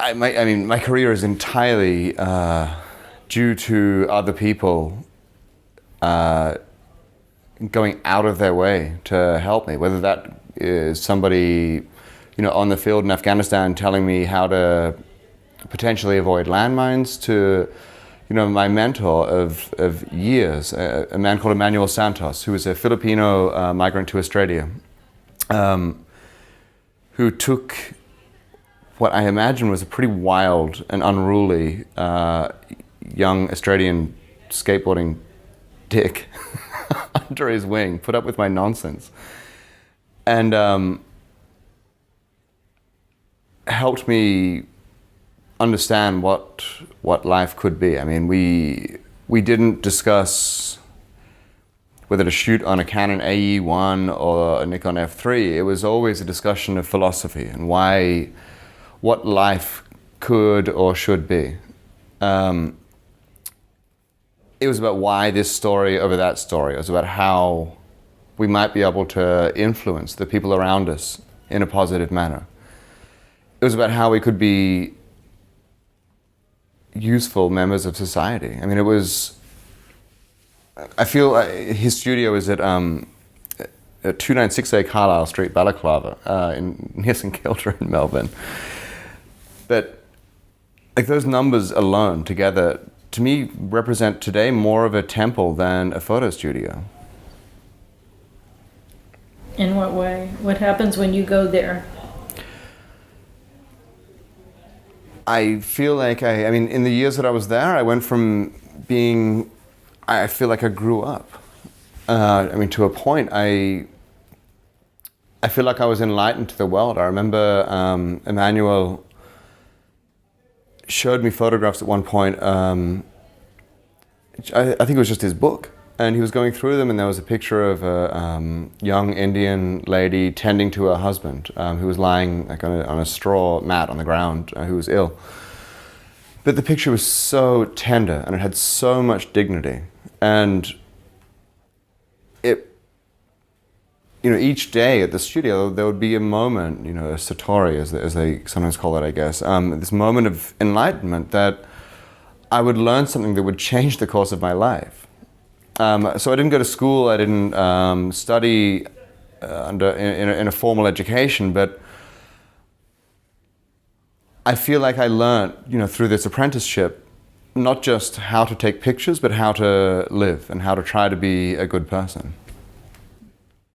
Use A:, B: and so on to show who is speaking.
A: My career is entirely due to other people going out of their way to help me, whether that is somebody, on the field in Afghanistan telling me how to potentially avoid landmines, to, my mentor of years, a man called Emmanuel Santos, who was a Filipino migrant to Australia, who took what I imagine was a pretty wild and unruly young Australian skateboarding dick under his wing, put up with my nonsense, and helped me understand what life could be. I mean, we didn't discuss whether to shoot on a Canon AE1 or a Nikon F3. It was always a discussion of philosophy and what life could or should be. It was about why this story over that story. It was about how we might be able to influence the people around us in a positive manner. It was about how we could be useful members of society. I mean, I feel his studio is at 296A Carlisle Street, Balaclava, near St Kilda in Melbourne. But those numbers alone together, to me, represent today more of a temple than a photo studio.
B: In what way? What happens when you go there?
A: I feel like in the years that I was there, I went from I feel like I grew up. To a point, I feel like I was enlightened to the world. I remember Emmanuel showed me photographs at one point. I think it was just his book, and he was going through them, and there was a picture of a young Indian lady tending to her husband, who was lying on a straw mat on the ground, who was ill. But the picture was so tender, and it had so much dignity, and each day at the studio, there would be a moment, a satori, as they sometimes call it, I guess, this moment of enlightenment that I would learn something that would change the course of my life. So I didn't go to school, I didn't study in a formal education, but I feel like I learned, through this apprenticeship, not just how to take pictures, but how to live and how to try to be a good person.